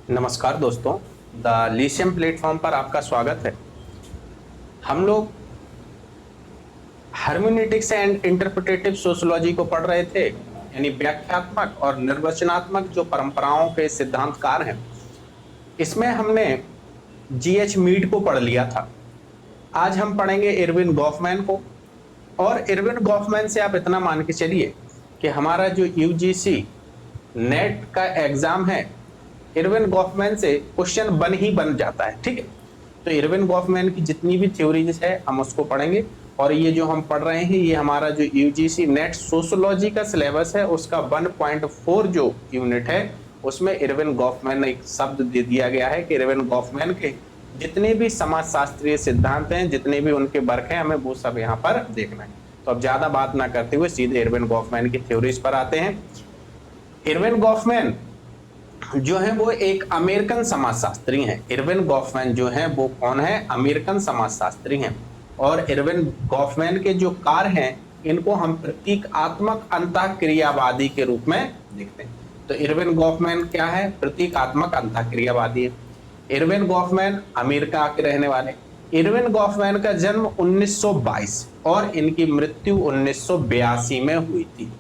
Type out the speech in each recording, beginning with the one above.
नमस्कार दोस्तों, the लीशियम platform पर आपका स्वागत है। हम लोग हर्मेनेटिक्स एंड इंटरप्रिटेटिव सोशियोलॉजी को पढ़ रहे थे, यानी व्याख्यात्मक और निर्वचनात्मक जो परंपराओं के सिद्धांतकार हैं। इसमें हमने जीएच मीड को पढ़ लिया था। आज हम पढ़ेंगे इरविन गॉफमैन को। और इरविन गॉफमैन से आप इतना मान के चलिए कि हमारा जो यूजीसी नेट का एग्जाम है, इरविन गॉफमैन से क्वेश्चन बन जाता है। ठीक है, तो इरविन गॉफमैन की जितनी भी थ्योरीज है हम उसको पढ़ेंगे। और ये जो हम पढ़ रहे हैं, ये हमारा जो यूजीसी नेट सोशियोलॉजी का सिलेबस है, उसका 1.4 जो यूनिट है, उसमें इरविन गॉफमैन एक शब्द दे दिया गया है कि इरविन गॉफमैन के जितने भी समाजशास्त्रीय सिद्धांत हैं, जितने भी उनके वर्क हैं, हमें वो सब यहाँ पर देखना है। तो अब ज्यादा बात ना करते हुए सीधे इरविन गॉफमैन की थ्योरीज पर आते हैं। इरविन गॉफमैन जो है वो एक अमेरिकन समाजशास्त्री हैं। इरविन गॉफमैन जो है वो कौन है? अमेरिकन समाजशास्त्री हैं। और इरविन गॉफमैन के जो कार्य हैं, इनको हम प्रतीकात्मक अंतःक्रियावादी के रूप में देखते हैं। तो इरविन गॉफमैन क्या है? प्रतीकात्मक अंतःक्रियावादी है। इरविन गॉफमैन अमेरिका के रहने वाले। इरविन गॉफमैन का जन्म 1922 और इनकी मृत्यु 1982 में हुई थी।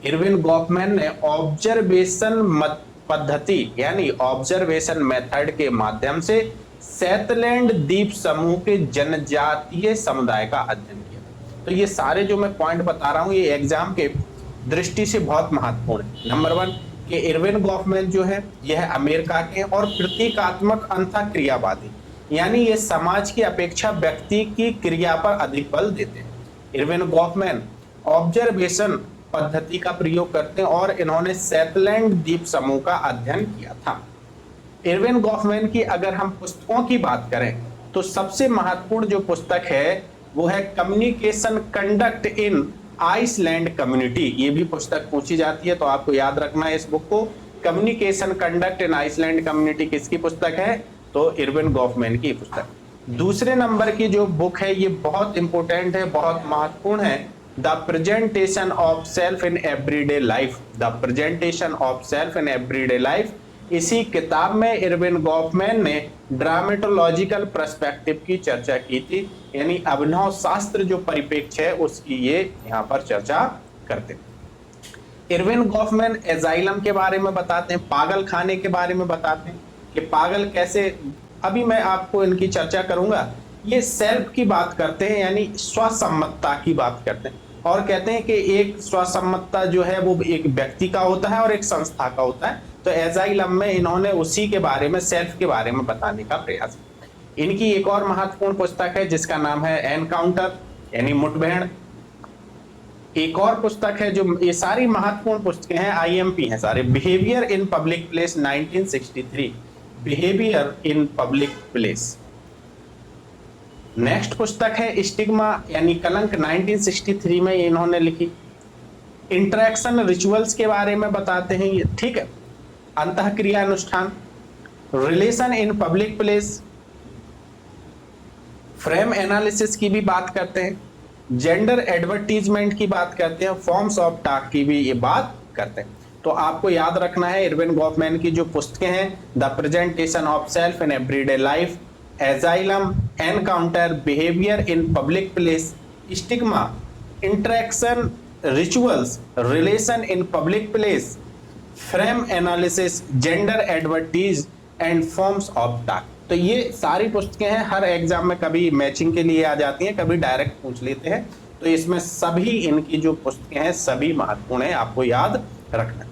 इरविन गॉफमैन ने ऑब्जर्वेशन पद्धति यानी ऑब्जर्वेशन मेथड के माध्यम से सेटलैंड द्वीप समूह के जनजातीय समुदाय का अध्ययन किया। तो ये सारे जो मैं पॉइंट बता रहा हूं, ये एग्जाम के दृष्टि से बहुत महत्वपूर्ण है। नंबर 1 कि इरविन गॉफमैन जो है यह अमेरिका के और प्रतीकात्मक अंतःक्रियावादी, यानी ये समाज की अपेक्षा व्यक्ति की क्रिया पर अधिक बल देते हैं। इरविन गॉफमैन ऑब्जर्वेशन पद्धति का प्रयोग करते हैं और इन्होंने सेटलैंड द्वीप समूह का अध्ययन किया था। इरविन गॉफमैन की अगर हम पुस्तकों की बात करें तो सबसे महत्वपूर्ण जो पुस्तक है वो है communication conduct in island community. ये भी पुस्तक पूछी जाती है, तो आपको याद रखना है इस बुक को। Communication conduct in island community किसकी पुस्तक है? तो इरविन गॉफमैन की पुस्तक। दूसरे नंबर की जो बुक है ये बहुत इंपॉर्टेंट है, बहुत महत्वपूर्ण है, the presentation of self in everyday life. The presentation of self in everyday life. इसी किताब में इरविन गॉफमैन ने ड्रामेटोलॉजिकल पर्सपेक्टिव की चर्चा की थी, यानी अभिनव शास्त्र जो परिप्रेक्ष्य है उसकी ये यहाँ पर चर्चा करते हैं। इरविन गॉफमैन एजाइलम के बारे में बताते हैं, पागल खाने के बारे में बताते हैं कि पागल कैसे, अभी मैं आपको इनकी चर्चा करूंगा। ये सेल्फ की बात करते हैं, यानी स्वसम्मतता की बात करते हैं, और कहते हैं कि एक स्वसम्मतता जो है वो एक व्यक्ति का होता है और एक संस्था का होता है। तो एजाइलम में इन्होंने उसी के बारे में, सेल्फ के बारे में बताने का प्रयास। इनकी एक और महत्वपूर्ण पुस्तक है जिसका नाम है एनकाउंटर, यानी मुठभेड़। एक और पुस्तक है जो, ये सारी महत्वपूर्ण पुस्तकें हैं, आईएमपी हैं सारे। Behaviour in public place 1963, behaviour in public place. Next पुस्तक है स्टिग्मा यानी कलंक, 1963 में इन्होंने लिखी। इंटरेक्शन रिचुअल्स के बारे में बताते हैं ये, ठीक है। अंतःक्रिया अनुष्ठान, relation in public place, frame analysis की भी बात करते हैं, जेंडर एडवर्टीजमेंट की बात करते हैं, फॉर्म्स ऑफ टॉक की भी ये बात करते हैं। तो आपको याद रखना है इरविन गॉफमैन की जो पुस्तकें हैं, the presentation of self in everyday life, asylum, encounter, behaviour in public place, stigma, interaction rituals, relation in public place, frame analysis, gender advertise and forms of talk. तो ये सारी पुस्तकें हैं, हर एग्जाम में कभी मैचिंग के लिए आ जाती हैं, कभी डायरेक्ट पूछ लेते हैं। तो इसमें सभी इनकी जो पुस्तकें हैं सभी महत्वपूर्ण है, आपको याद रखना।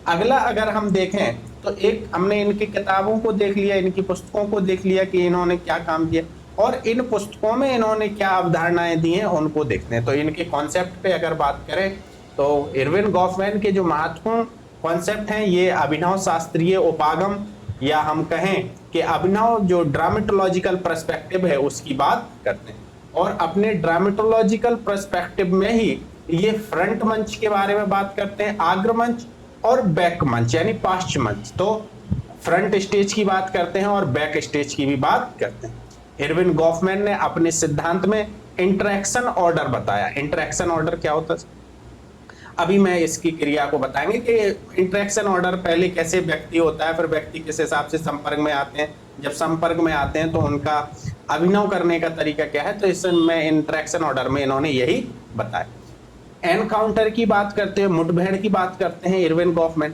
अगला अगर हम देखें तो एक हमने इनकी किताबों को देख लिया, इनकी पुस्तकों को देख लिया कि इन्होंने क्या काम किया, और इन पुस्तकों में इन्होंने क्या अवधारणाएं दी हैं उनको देखते हैं। तो इनके कॉन्सेप्ट पे अगर बात करें तो इरविन गॉफमैन के जो महत्वपूर्ण कॉन्सेप्ट हैं ये अभिनव शास्त्रीय उपागम, या हम कहें कि अभिनव जो ड्रामेटोलॉजिकल पर्सपेक्टिव है उसकी बात करते हैं। और अपने ड्रामेटोलॉजिकल पर्सपेक्टिव में ही ये फ्रंट मंच के बारे में बात करते हैं, आग्र मंच और बैक मंच यानी पाश्च मंच। तो फ्रंट स्टेज की बात करते हैं और बैक स्टेज की भी बात करते हैं। इरविन गॉफमैन ने अपने सिद्धांत में इंटरेक्शन ऑर्डर बताया। इंटरेक्शन ऑर्डर क्या होता है? अभी मैं इसकी क्रिया को बताएंगे कि इंटरेक्शन ऑर्डर पहले कैसे व्यक्ति होता है, फिर व्यक्ति किस हिसाब से संपर्क में आते हैं, जब संपर्क में आते हैं तो उनका अभिनव करने का तरीका क्या है, तो इसमें इंटरेक्शन ऑर्डर में इन्होंने यही बताया। एनकाउंटर की बात करते हैं, मुठभेड़ की बात करते हैं Irwin Goffman.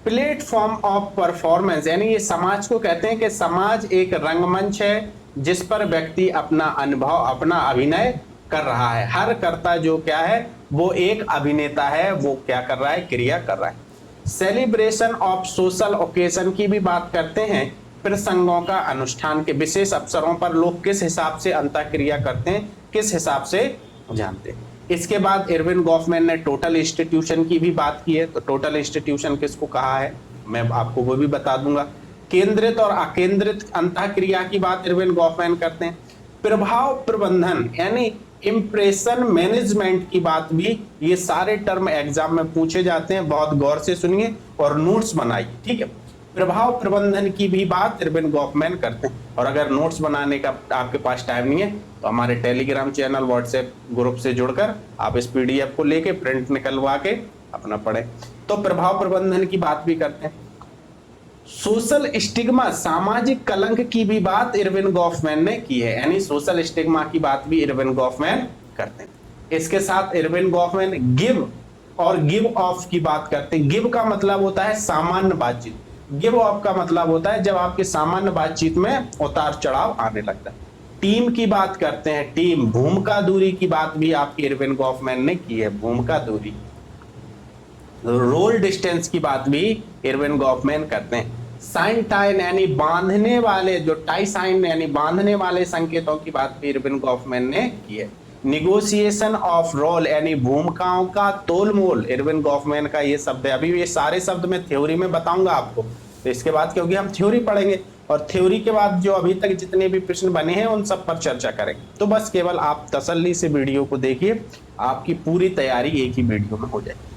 Platform of performance, यानी ये समाज को कहते हैं कि समाज एक रंगमंच है जिस पर व्यक्ति अपना अनुभव, अपना अभिनय कर रहा है। हर कर्ता जो क्या है, वो एक अभिनेता है, वो क्या कर रहा है, क्रिया कर रहा है। सेलिब्रेशन ऑफ सोशल ओकेजन की भी बात करते हैं, प्रसंगों का अनुष्ठान के विशेष अवसरों पर लोग किस हिसाब से अंतःक्रिया करते हैं, किस हिसाब से जानते हैं। इसके बाद इरविन गॉफमैन ने टोटल इंस्टीट्यूशन की भी बात की है, तो टोटल इंस्टीट्यूशन किसको कहा है मैं आपको वो भी बता दूंगा। केंद्रित और अकेंद्रित अंतःक्रिया की बात इरविन गॉफमैन करते हैं। प्रभाव प्रबंधन यानी इंप्रेशन मैनेजमेंट की बात भी, ये सारे टर्म एग्जाम में पूछे जाते हैं, बहुत गौर से सुनिए और नोट्स बनाइए, ठीक है। प्रभाव प्रबंधन की भी बात इरविन गॉफमैन करते हैं। और अगर नोट्स बनाने का आपके पास टाइम नहीं है तो हमारे टेलीग्राम चैनल, व्हाट्सएप ग्रुप से जुड़कर आप इस पीडीएफ को लेके प्रिंट निकलवा के अपना पढ़ें। तो प्रभाव प्रबंधन की बात भी करते हैं। सोशल स्टिग्मा, सामाजिक कलंक की भी बात इरविन गॉफमैन ने की है, यानी सोशल स्टिग्मा की बात भी इरविन गॉफमैन करते हैं। इसके साथ इरविन गॉफमैन गिव और गिव ऑफ की बात करते हैं। गिव का मतलब होता है सामान्य बातचीत, गिव ऑफ का मतलब होता है जब आपके सामान्य बातचीत में उतार चढ़ाव आने लगता है। टीम की बात करते हैं, टीम। भूमिका दूरी की बात भी आपकी इरविन गॉफमैन ने की है, भूमिका दूरी। रोल डिस्टेंस की बात भी इरविन गॉफमैन करते हैं। साइन टाइन यानी बांधने वाले, जो टाई साइन यानी बांधने वाले संकेतों की बात भी इरविन गॉफमैन ने की है। निगोशिएशन ऑफ रोल यानी भूमिकाओं का तोलमोल, इरविन गॉफमैन का ये शब्द है। अभी ये सारे शब्द मैं थ्योरी में बताऊंगा आपको, तो इसके बाद क्योंकि हम थ्योरी पढ़ेंगे और थ्योरी के बाद जो अभी तक जितने भी प्रश्न बने हैं उन सब पर चर्चा करेंगे। तो बस केवल आप तसल्ली से वीडियो को देखिए, आपकी पूरी तैयारी एक ही वीडियो में हो जाएगी।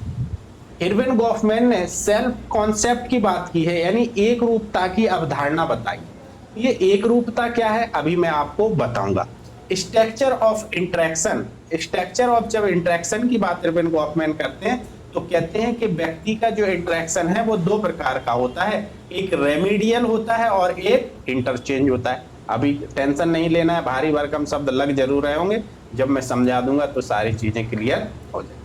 इरविन गॉफमैन ने सेल्फ कॉन्सेप्ट की बात की है, यानी एक रूपता की अवधारणा बताई। ये एक रूपता क्या है अभी मैं आपको बताऊंगा। Structure of interaction, structure of जब इंटरेक्शन की बात इरविन गॉफमैन करते हैं तो कहते हैं कि व्यक्ति का जो इंटरेक्शन है वो दो प्रकार का होता है, एक रेमिडियल होता है और एक इंटरचेंज होता है। अभी टेंशन नहीं लेना है, भारी भरकम शब्द लग जरूर रहे होंगे, जब मैं समझा दूंगा तो सारी चीजें क्लियर हो जाएगी।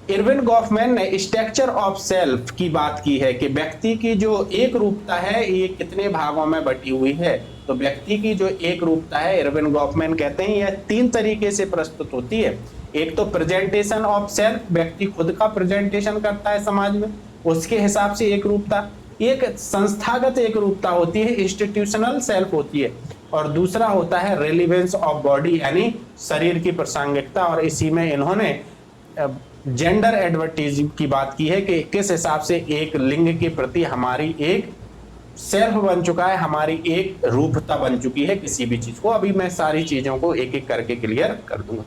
इरविन गॉफमैन ने स्ट्रक्चर ऑफ सेल्फ की बात की है कि व्यक्ति की जो एक रूपता है ये कितने भागों में बटी हुई है। तो व्यक्ति की जो एक रूपता है इरविन गॉफमैन कहते हैं यह तीन तरीके से प्रस्तुत होती है। एक तो प्रेजेंटेशन ऑफ सेल्फ, व्यक्ति खुद का प्रेजेंटेशन करता है समाज में, उसके हिसाब से एक रूपता। एक संस्थागत एक रूपता होती है, इंस्टीट्यूशनल सेल्फ होती है। और दूसरा होता है रेलिवेंस ऑफ बॉडी यानी शरीर की प्रासंगिकता। और इसी में इन्होंने जेंडर एडवर्टीज की बात की है कि किस हिसाब से एक लिंग के प्रति हमारी एक सेल्फ बन चुका है, हमारी एक रूपता बन चुकी है किसी भी चीज को। अभी मैं सारी चीजों को एक एक करके क्लियर कर दूंगा।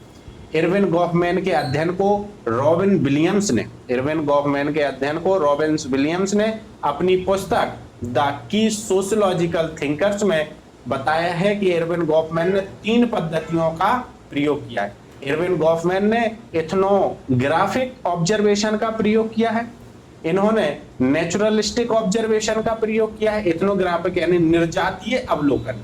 इरविन गॉफमैन के अध्ययन को रॉबिन विलियम्स ने, इरविन गॉफमैन के अध्ययन को रॉबिन विलियम्स ने अपनी पुस्तक द की सोशियोलॉजिकल थिंकर्स में बताया है कि इरविन गॉफमैन ने तीन पद्धतियों का प्रयोग किया है। इरविन गॉफमैन ने एथनोग्राफिक ऑब्जर्वेशन का प्रयोग किया है, इन्होंने नेचुरलिस्टिक ऑब्जर्वेशन का प्रयोग किया है। एथनोग्राफिक यानी निर्जातीय अवलोकन,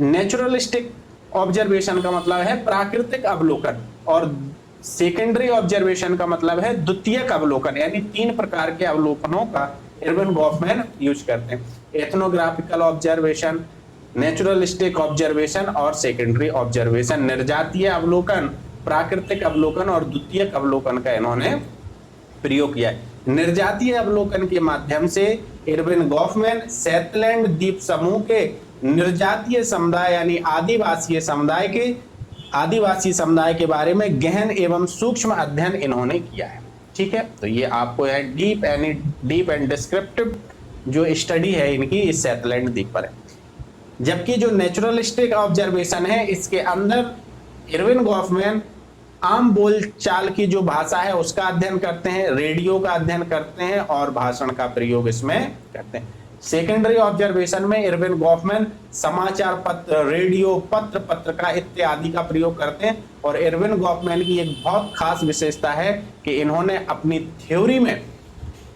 नेचुरलिस्टिक ऑब्जर्वेशन का मतलब है प्राकृतिक अवलोकन, और सेकेंडरी ऑब्जर्वेशन का मतलब है द्वितीयक अवलोकन, यानी तीन प्रकार के अवलोकनों का इरविन गॉफमैन यूज करते हैं। एथनोग्राफिकल ऑब्जर्वेशन, नेचुरलिस्टिक ऑब्जर्वेशन और सेकेंडरी ऑब्जर्वेशन। निर्जातीय अवलोकन, प्राकृतिक अवलोकन और द्वितीयक अवलोकन का इन्होंने प्रयोग किया है। निर्जातीय अवलोकन के माध्यम से इरविन गॉफमैन शेटलैंड द्वीप समूह के निर्जातीय समुदाय यानी आदिवासी समुदाय के बारे में गहन एवं सूक्ष्म अध्ययन इन्होंने किया है। ठीक है, तो ये आपको है डीप एंड डिस्क्रिप्टिव जो स्टडी है इनकी इस शेटलैंड द्वीप पर है। जबकि जो नेचुरलिस्टिक ऑब्जर्वेशन है इसके अंदर इरविन गॉफमैन आम बोलचाल की जो भाषा है उसका अध्ययन करते हैं, रेडियो का अध्ययन करते हैं और भाषण का प्रयोग इसमें करते हैं। सेकेंडरी ऑब्जर्वेशन में इरविन गॉफमैन समाचार पत्र, रेडियो, पत्र, पत्रिका इत्यादि का प्रयोग करते हैं। और इरविन गॉफमैन की एक बहुत खास विशेषता है कि इन्होंने अपनी थ्योरी में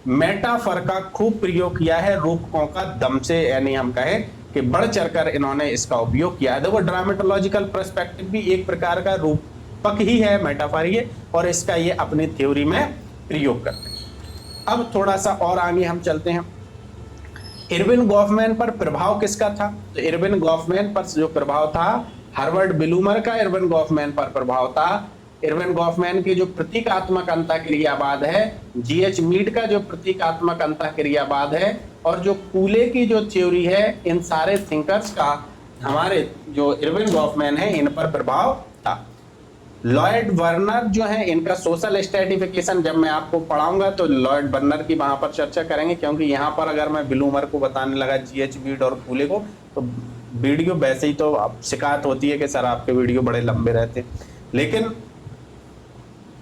मेटाफर का खूब प्रयोग किया है, रूपकों का दम से, यानी हम कहें कि बढ़ चढ़कर इन्होंने इसका उपयोग किया है। देखो ड्रामेटोलॉजिकल पर्सपेक्टिव भी एक प्रकार का रूपक ही है, मेटाफर ही है, और इसका ये अपनी थ्योरी में प्रयोग करते हैं। अब थोड़ा सा और आगे हम चलते हैं। इरविन गॉफमैन पर प्रभाव किसका था? तो इरविन गॉफमैन पर जो प्रभाव था, हार्वर्ड ब्लूमर का इरविन गॉफमैन पर प्रभाव था। इरविन गॉफमैन की जो प्रतीकात्मक अंतःक्रियावाद है, जीएच मीड का जो प्रतीकात्मक अंतःक्रियावाद है, और जो कूले की जो थ्योरी है, इन सारे थिंकर्स का हमारे जो इरविन गॉफमैन है इन पर प्रभाव था। लॉयड वर्नर जो है, इनका सोशल स्ट्रेटिफिकेशन जब मैं आपको पढ़ाऊंगा तो लॉयड वर्नर की वहां पर चर्चा करेंगे, क्योंकि यहाँ पर अगर मैं ब्लूमर को बताने लगा जीएच मीड और कूले को तो वीडियो वैसे ही तो शिकायत होती है कि सर आपके वीडियो बड़े लंबे रहते हैं। लेकिन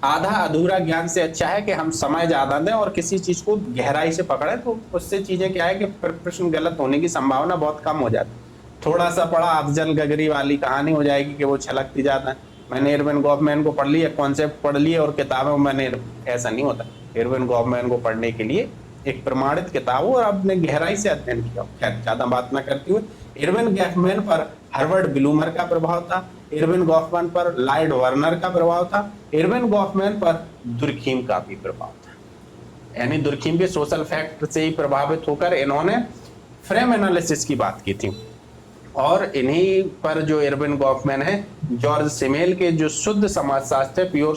आधा अधूरा ज्ञान से अच्छा है कि हम समय ज्यादा दें और किसी चीज को गहराई से पकड़ें, तो उससे चीजें क्या है कि प्रश्न गलत होने की संभावना बहुत कम हो जाती है। थोड़ा सा पढ़ा अफजल गगरी वाली कहानी हो जाएगी कि वो छलकती जाता है। मैंने इरविन गॉफमैन को पढ़ लिया, कॉन्सेप्ट पढ़ लिए और किताबें मैंने, ऐसा नहीं होता। इरविन गॉफमैन को पढ़ने के लिए एक प्रमाणित किताब हो और आपने गहराई से अध्ययन किया। खैर ज्यादा बात ना करते हुए, इरविन गॉफमैन पर हार्वर्ड ब्लूमर का प्रभाव था, इरविन गॉफमैन पर लॉयड वर्नर का प्रभाव था, इरविन गॉफमैन पर दुर्खीम का भी प्रभाव था। यानी दुर्खीम के सोशल फैक्ट से ही प्रभावित होकर इन्होंने फ्रेम एनालिसिस की बात की थी। और इन्हीं पर जो इरविन गॉफमैन है, जॉर्ज सिमेल के जो शुद्ध समाजशास्त्र, प्योर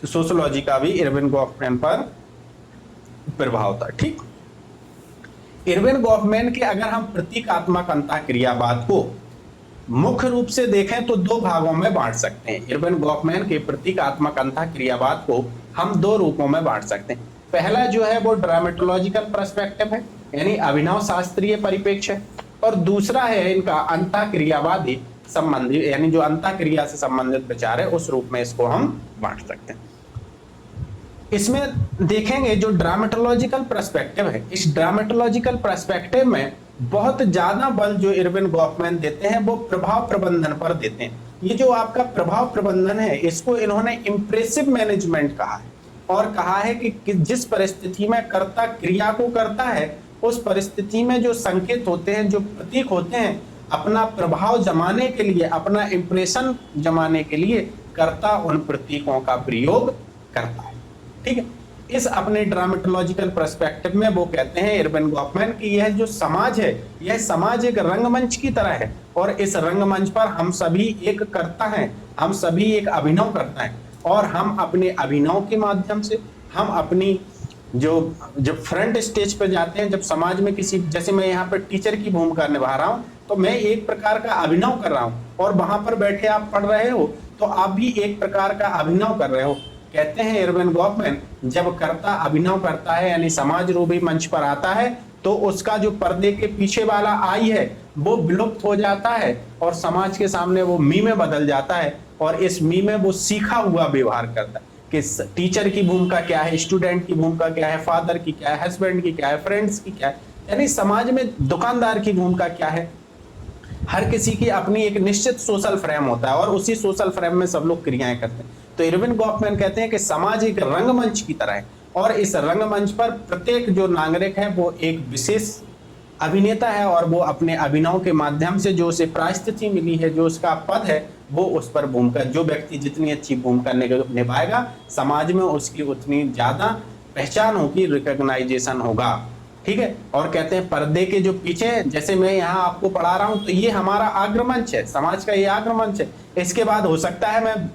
सोशियोलॉजी का भी इरविन गॉफमैन पर प्रभाव था। ठीक, इरविन गॉफमैन के अगर हम प्रतीकात्मक अंतःक्रियावाद को मुख्य रूप से देखें तो दो भागों में बांट सकते हैं। इरविन गॉफमैन के प्रतीकात्मक अंतःक्रियावाद को हम दो रूपों में बांट सकते हैं। पहला जो है वो ड्रामेटोलॉजिकल पर्सपेक्टिव है, यानी अभिनव शास्त्रीय परिप्रेक्ष्य है, और दूसरा है इनका अंतःक्रियावादी संबंधी, यानी जो अंतःक्रिया से संबंधित विचार है, उस रूप में इसको हम बांट सकते हैं। इसमें देखेंगे जो ड्रामेटोलॉजिकल पर्सपेक्टिव है, इस ड्रामेटोलॉजिकल पर्सपेक्टिव में बहुत ज्यादा बल जो इरविन गॉफमैन देते हैं वो प्रभाव प्रबंधन पर देते हैं। ये जो आपका प्रभाव प्रबंधन है, इसको इन्होंने इंप्रेसिव मैनेजमेंट कहा है, और कहा है कि जिस परिस्थिति में कर्ता क्रिया को करता है, उस परिस्थिति में जो संकेत होते हैं, जो प्रतीक होते हैं, अपना प्रभाव जमाने के लिए, अपना इंप्रेशन जमाने के लिए कर्ता उन प्रतीकों का प्रयोग करता है। ठीक है, इस अपने ड्रामेटोलॉजिकल पर्सपेक्टिव में वो कहते हैं इरविन गॉफमैन कि यह जो समाज है, यह समाज एक रंगमंच की तरह है, और इस रंगमंच पर हम सभी एक कर्ता हैं, हम सभी एक अभिनव करता है, और हम अपने अभिनव के माध्यम से हम अपनी जब फ्रंट स्टेज पर जाते हैं, जब समाज में किसी, जैसे मैं यहाँ पर टीचर की भूमिका निभा रहा हूँ, तो मैं एक प्रकार का अभिनव कर रहा हूँ, और वहां पर बैठे आप पढ़ रहे हो तो आप भी एक प्रकार का अभिनव कर रहे हो। कहते हैं इरविन गॉफमैन, जब कर्ता अभिनव करता है, यानी समाज रूपी मंच पर आता है, तो उसका जो पर्दे के पीछे वाला आई है वो विलुप्त हो जाता है, और समाज के सामने वो मी में बदल जाता है, और इस मी में वो सीखा हुआ व्यवहार करता है कि टीचर की भूमिका क्या है, स्टूडेंट की भूमिका क्या है, फादर की क्या है, हस्बैंड की क्या है, फ्रेंड्स की क्या है, यानी समाज में दुकानदार की भूमिका क्या है। हर किसी की अपनी एक निश्चित सोशल फ्रेम होता है, और उसी सोशल फ्रेम में सब लोग क्रियाएं करते हैं। तो इरविन गॉफमैन कहते हैं कि समाज एक रंगमंच की तरह है, और इस रंगमंच पर प्रत्येक जो नागरिक है वो एक विशेष अभिनेता है, और वो अपने अभिनव के माध्यम से जो उसे परिस्थिति मिली है, जो उसका पद है, वो उस पर भूमिका, जो व्यक्ति जितनी अच्छी भूमिका निभाएगा, समाज में उसकी उतनी ज्यादा पहचान होगी, रिकॉग्नाइजेशन होगा। ठीक है, और कहते हैं पर्दे के जो पीछे, जैसे मैं यहाँ आपको पढ़ा रहा हूँ, तो ये हमारा अग्रमंच है, समाज का ये अग्रमंच है। इसके बाद हो सकता है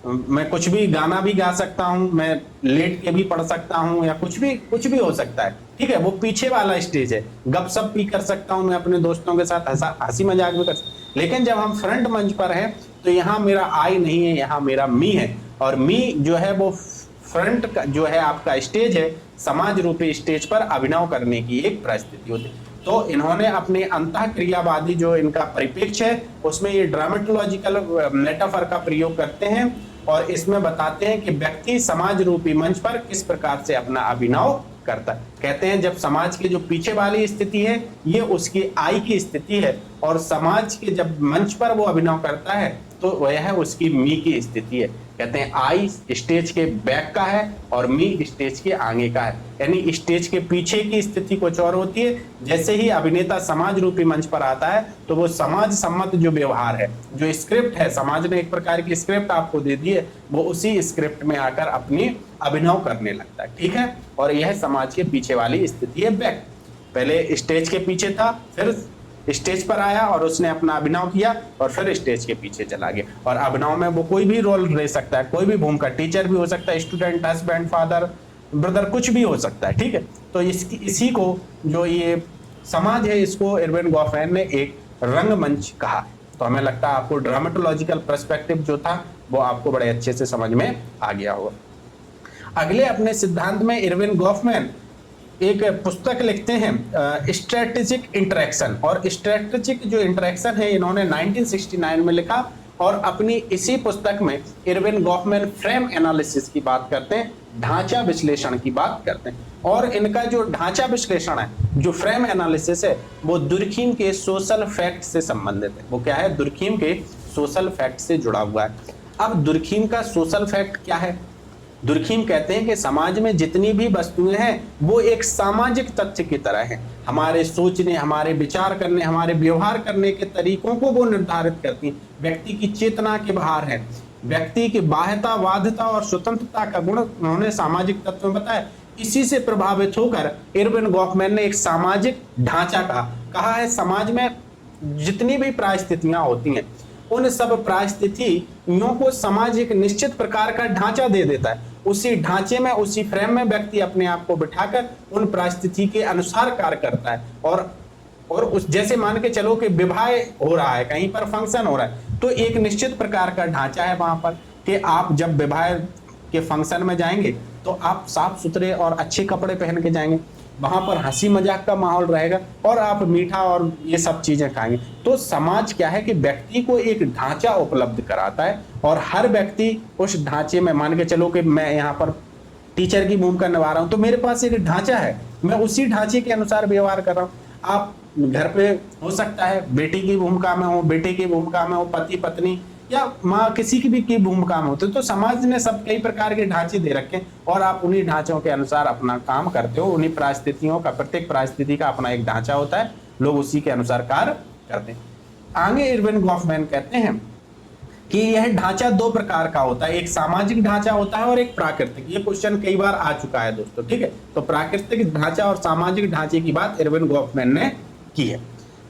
मैं कुछ भी गाना भी गा सकता हूँ, मैं लेट के भी पढ़ सकता हूँ, या कुछ भी हो सकता है। ठीक है, वो पीछे वाला स्टेज है, गपशप भी कर सकता हूँ, मैं अपने दोस्तों के साथ हंसी मजाक भी कर सकता हूँ। लेकिन जब हम फ्रंट मंच पर हैं तो यहाँ मेरा आई नहीं है, यहाँ मेरा मी है, और मी जो है वो फ्रंट का जो है आपका स्टेज है, समाज रूपी स्टेज पर अभिनव करने की एक परिस्थिति होती है। तो इन्होंने अपने अंतःक्रियावादी जो इनका परिप्रेक्ष्य है, उसमें ये ड्रामेटोलॉजिकल मेटाफर का प्रयोग करते हैं, और इसमें बताते हैं कि व्यक्ति समाज रूपी मंच पर किस प्रकार से अपना अभिनव करता है। कहते हैं जब समाज के जो पीछे वाली स्थिति है ये उसकी आई की स्थिति है, और समाज के जब मंच पर वो अभिनय करता है तो वह है उसकी मी की स्थिति है। कहते हैं आई स्टेज के बैक का है और मी स्टेज के आगे का है, यानी स्टेज के पीछे की स्थिति कुछ और होती है। जैसे ही अभिनेता समाज रूपी मंच पर आता है तो वो समाज सम्मत जो व्यवहार है, जो स्क्रिप्ट है, समाज ने एक प्रकार की स्क्रिप्ट आपको दे दी है, वो उसी स्क्रिप्ट में आकर अपनी अभिनय करने लगता है। ठीक है, और यह समाज के पीछे वाली स्थिति है बैक। पहले स्टेज के पीछे था, फिर स्टेज पर आया और उसने अपना अभिनय किया और फिर स्टेज के पीछे चला गया। और अभिनय में वो कोई भी रोल ले सकता है, कोई भी भूमिका, टीचर भी हो सकता है, स्टूडेंट, हस्बैंड, फादर, ब्रदर, कुछ भी हो सकता है। ठीक है, तो इसी को जो ये समाज है इसको इरविन गॉफमैन ने एक रंगमंच कहा। तो हमें लगता है आपको ड्रामेटोलॉजिकल पर्सपेक्टिव जो था वो आपको बड़े अच्छे से समझ में आ गया होगा। अगले अपने सिद्धांत में इरविन गॉफमैन एक पुस्तक लिखते हैं स्ट्रेटेजिक इंटरेक्शन, और स्ट्रेटेजिक जो इंटरेक्शन है इन्होंने 1969 में लिखा। और अपनी इसी पुस्तक में इरविन गॉफमैन फ्रेम एनालिसिस की बात करते हैं, ढांचा विश्लेषण की बात करते हैं। और इनका जो ढांचा विश्लेषण है, जो फ्रेम एनालिसिस है, वो दुर्खीम के सोशल फैक्ट से संबंधित है। वो क्या है? दुर्खीम के सोशल फैक्ट से जुड़ा हुआ है। अब दुर्खीम का सोशल फैक्ट क्या है? दुर्खीम कहते हैं कि समाज में जितनी भी वस्तुएं हैं वो एक सामाजिक तथ्य की तरह हैं। हमारे सोचने, हमारे विचार करने, हमारे व्यवहार करने के तरीकों को वो निर्धारित करती हैं। व्यक्ति की चेतना के बाहर है। व्यक्ति की बाह्यता, वाध्यता और स्वतंत्रता का गुण उन्होंने सामाजिक तत्व में बताया। इसी से प्रभावित होकर इरविन गॉफमैन ने एक सामाजिक ढांचा का कहा है। समाज में जितनी भी परिस्थितियां होती हैं उन सब परिस्थितियों को समाज एक निश्चित प्रकार का ढांचा दे देता है। उसी ढांचे में, उसी फ्रेम में व्यक्ति अपने आप को बिठाकर उन परिस्थिति के अनुसार कार्य करता है। और उस जैसे मान के चलो कि विवाह हो रहा है, कहीं पर फंक्शन हो रहा है, तो एक निश्चित प्रकार का ढांचा है वहां पर कि आप जब विवाह के फंक्शन में जाएंगे तो आप साफ सुथरे और अच्छे कपड़े पहन के जाएंगे। वहां पर हंसी मजाक का माहौल रहेगा और आप मीठा और ये सब चीजें खाएंगे। तो समाज क्या है कि व्यक्ति को एक ढांचा उपलब्ध कराता है, और हर व्यक्ति उस ढांचे में, मान के चलो कि मैं यहाँ पर टीचर की भूमिका निभा रहा हूँ तो मेरे पास एक ढांचा है, मैं उसी ढांचे के अनुसार व्यवहार कर रहा हूँ। आप घर पे हो सकता है बेटी की भूमिका में हो, बेटे की भूमिका में हो, पति पत्नी या माँ किसी की भी की भूमिका में होते, तो समाज ने सब कई प्रकार के ढांचे दे रखे और आप उन्हीं ढांचों के अनुसार अपना काम करते हो। उन्हीं परिस्थितियों का, प्रत्येक परिस्थिति का अपना एक ढांचा होता है, लोग उसी के अनुसार कार्य करते हैं। आगे इरविन गॉफमैन कहते हैं कि यह ढांचा दो प्रकार का होता है, एक सामाजिक ढांचा होता है और एक प्राकृतिक। ये क्वेश्चन कई बार आ चुका है दोस्तों, ठीक है। तो प्राकृतिक ढांचा और सामाजिक ढांचे की बात इरविन गॉफमैन ने की है।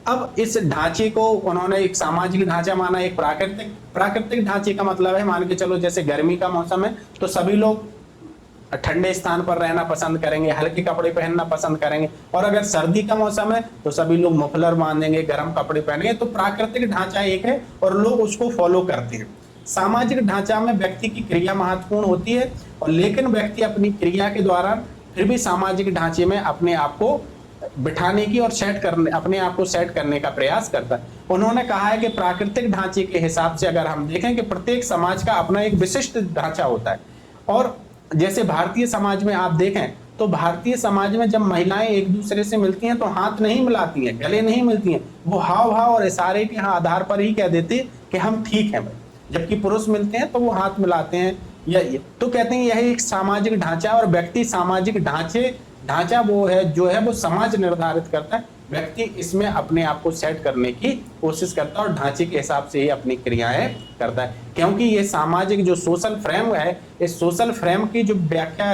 अब इस ढांचे को उन्होंने एक सामाजिक ढांचा माना, एक प्राकृतिक ढांचे का मतलब है, मान के चलो जैसे गर्मी का मौसम है तो सभी लोग ठंडे स्थान पर रहना पसंद करेंगे, हल्के कपड़े पहनना पसंद करेंगे। और अगर सर्दी का मौसम है तो सभी लोग मफलर बांधेंगे, गर्म कपड़े पहनेंगे। तो प्राकृतिक ढांचा एक है और लोग उसको फॉलो करते हैं। सामाजिक ढांचा में व्यक्ति की क्रिया महत्वपूर्ण होती है, और लेकिन व्यक्ति अपनी क्रिया के द्वारा फिर भी सामाजिक ढांचे में अपने आप को बिठाने की और अपने आप को सेट करने का प्रयास करता है। उन्होंने कहा है कि प्राकृतिक ढांचे के हिसाब से अगर हम देखें कि प्रत्येक समाज का अपना एक विशिष्ट ढांचा होता है। और जैसे भारतीय समाज में आप देखें तो भारतीय समाज में जब महिलाएं एक दूसरे से मिलती हैं तो हाथ नहीं मिलाती हैं, गले नहीं मिलती हैं, वो हाव भाव और इशारे के आधार पर ही कह देते कि हम ठीक हैं भाई। जबकि पुरुष मिलते हैं तो वो हाथ मिलाते हैं या ये। तो कहते हैं यह एक सामाजिक ढांचा, और व्यक्ति सामाजिक ढांचा वो है जो है वो समाज निर्धारित करता है। व्यक्ति इसमें अपने आप को सेट करने की कोशिश करता है और ढांचे के हिसाब से ही अपनी क्रियाएं करता है। क्योंकि ये सामाजिक जो सोशल फ्रेम है, इस सोशल फ्रेम की जो व्याख्या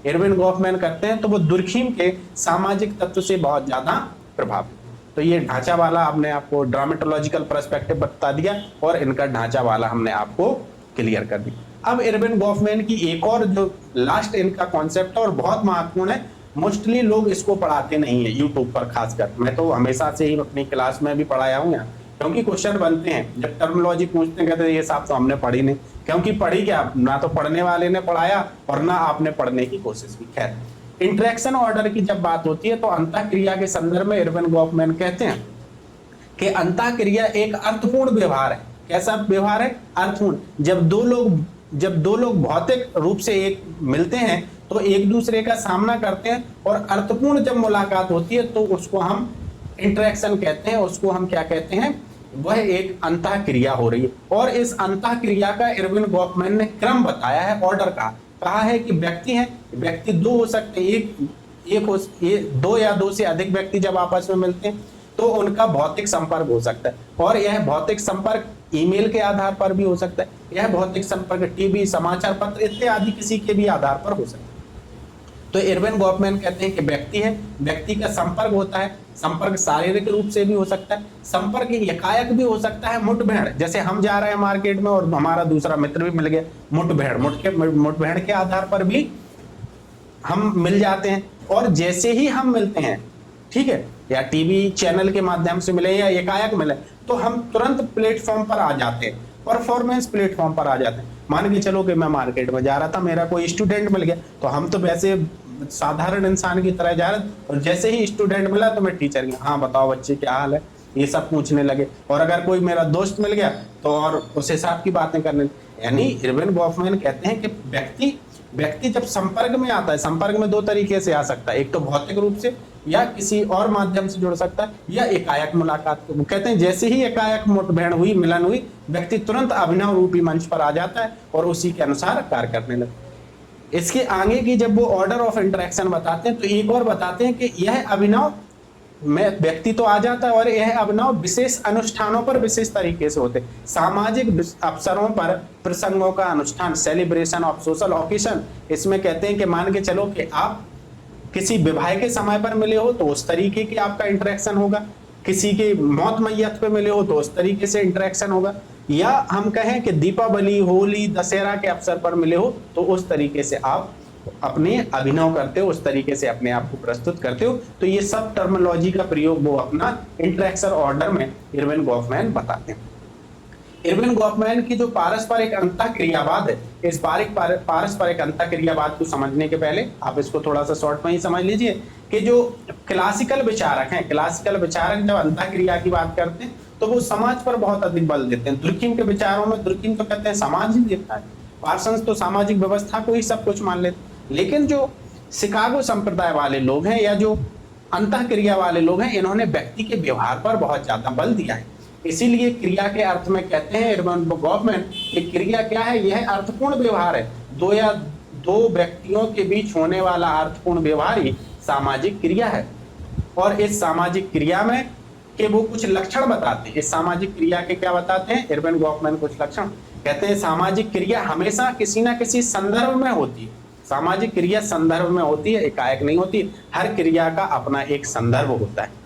इरविन गॉफमैन करते हैं तो वो दुर्खीम के सामाजिक तत्व से बहुत ज्यादा प्रभावित। तो ये ढांचा वाला हमने आपको ड्रामेटोलॉजिकल पर्सपेक्टिव बता दिया और इनका ढांचा वाला हमने आपको क्लियर कर दिया। अब इरविन गॉफमैन की एक और जो लास्ट इनका कॉन्सेप्ट है और बहुत महत्वपूर्ण है, मोस्टली लोग इसको पढ़ाते नहीं है यूट्यूब पर खासकर। मैं तो हमेशा से ही अपनी क्लास में भी पढ़ाया हूँ यहाँ, क्योंकि क्वेश्चन बनते हैं जब टर्मिनोलॉजी पूछते हैं, कहते हैं ये साहब तो हमने पढ़ी नहीं। क्योंकि पढ़ी क्या, ना तो पढ़ने वाले ने पढ़ाया और ना आपने पढ़ने की कोशिश की। खैर, इंटरेक्शन ऑर्डर की जब बात होती है तो अंतःक्रिया के संदर्भ में इरविन गॉफमैन कहते हैं कि अंतःक्रिया एक अर्थपूर्ण व्यवहार है। कैसा व्यवहार है? अर्थपूर्ण। जब दो लोग भौतिक रूप से एक मिलते हैं तो एक दूसरे का सामना करते हैं और अर्थपूर्ण जब मुलाकात होती है तो उसको हम इंटरेक्शन कहते हैं, उसको हम क्या कहते हैं, वह एक अंतः क्रिया हो रही है। और इस अंतः क्रिया का इरविन गॉफमैन ने क्रम बताया है, ऑर्डर का कहा है कि व्यक्ति हैं, व्यक्ति दो हो सकते हैं, दो या दो से अधिक व्यक्ति जब आपस में मिलते हैं तो उनका भौतिक संपर्क हो सकता है, और यह भौतिक संपर्क ईमेल के आधार पर भी हो सकता है, यह भौतिक संपर्क टीवी, समाचार पत्र इत्यादि किसी के भी आधार पर हो सकता है। तो इरविन गॉफमैन कहते हैं कि व्यक्ति है, व्यक्ति का संपर्क होता है, संपर्क शारीरिक रूप से भी हो सकता है, संपर्क एकाएक भी हो सकता है, मुठभेड़, जैसे हम जा रहे हैं मार्केट में और हमारा दूसरा मित्र भी मिल गया, मुठभेड़ के आधार पर भी हम मिल जाते हैं। और जैसे ही हम मिलते हैं, ठीक है, या टीवी चैनल के माध्यम से मिले या एकाएक मिले, तो हम तुरंत प्लेटफॉर्म पर आ जाते हैं, परफॉर्मेंस प्लेटफॉर्म पर आ जाते हैं। मान के चलो कि मैं मार्केट में जा रहा था, मेरा कोई स्टूडेंट मिल गया, तो हम तो वैसे साधारण इंसान की तरह जा रहे, और जैसे ही स्टूडेंट मिला तो मैं टीचर की, हाँ बताओ बच्चे क्या हाल है, ये सब पूछने लगे। और अगर कोई मेरा दोस्त मिल गया तो और उस हिसाब की बातें करने। यानी इरविन गॉफमैन कहते हैं कि व्यक्ति जब संपर्क में आता है, संपर्क में दो तरीके से आ सकता है, एक तो भौतिक रूप से या किसी और माध्यम से जुड़ सकता है, या एकाएक मुलाकात। वो कहते हैं जैसे ही एकाएक मुठभेड़ हुई, मिलन हुई, व्यक्ति तुरंत अभिनव रूपी मंच पर आ जाता है और उसी के अनुसार कार्य करने लगता है। इसके आगे की जब वो ऑर्डर ऑफ इंटरेक्शन बताते हैं तो एक और बताते हैं कि यह अभिनव में व्यक्ति तो आ जाता है और यह अभिनव विशेष अनुष्ठानों पर विशेष तरीके से होते हैं। सामाजिक अवसरों पर प्रसंगों का अनुष्ठान, सेलिब्रेशन ऑफ सोशल ओकेशन, इसमें कहते हैं कि मान के चलो कि आप किसी विवाह के समय पर मिले हो तो उस तरीके की आपका इंटरेक्शन होगा, किसी के मौत मैयत पे मिले हो तो उस तरीके से इंटरेक्शन होगा, या हम कहें कि दीपावली, होली, दशहरा के अवसर पर मिले हो तो उस तरीके से आप अपने अभिनव करते हो, उस तरीके से अपने आप को प्रस्तुत करते हो। तो ये सब टर्मिनोलॉजी का प्रयोग वो अपना इंटरेक्शन ऑर्डर में इरविन गॉफमैन बताते हैं। इरविन गॉफमैन की जो पारस्परिक अंतःक्रियावाद है, इस पारस्परिक अंतःक्रियावाद को समझने के पहले आप इसको थोड़ा सा शॉर्ट में ही समझ लीजिए कि जो क्लासिकल विचारक हैं, क्लासिकल विचारक जब अंतःक्रिया की बात करते हैं तो वो समाज पर बहुत अधिक बल देते हैं। दुर्कीम के विचारों में दुर्कीम तो कहते हैं समाज ही देता है, पार्सन्स तो सामाजिक व्यवस्था को ही सब कुछ मान लेते हैं। लेकिन जो शिकागो संप्रदाय वाले लोग हैं या जो अंतःक्रिया वाले लोग हैं, इन्होंने व्यक्ति के व्यवहार पर बहुत ज्यादा बल दिया है। इसीलिए क्रिया के अर्थ में कहते हैं इरविन गॉफमैन कि क्रिया क्या है, यह अर्थपूर्ण व्यवहार है, दो या दो व्यक्तियों के बीच होने वाला अर्थपूर्ण व्यवहार ही सामाजिक क्रिया है। और इस सामाजिक क्रिया में के वो कुछ लक्षण बताते हैं। इस सामाजिक क्रिया के क्या बताते हैं इरविन गॉफमैन? कुछ लक्षण कहते हैं सामाजिक क्रिया हमेशा किसी ना किसी संदर्भ में होती है। सामाजिक क्रिया संदर्भ में होती है, एकाएक नहीं होती। हर क्रिया का अपना एक संदर्भ होता है।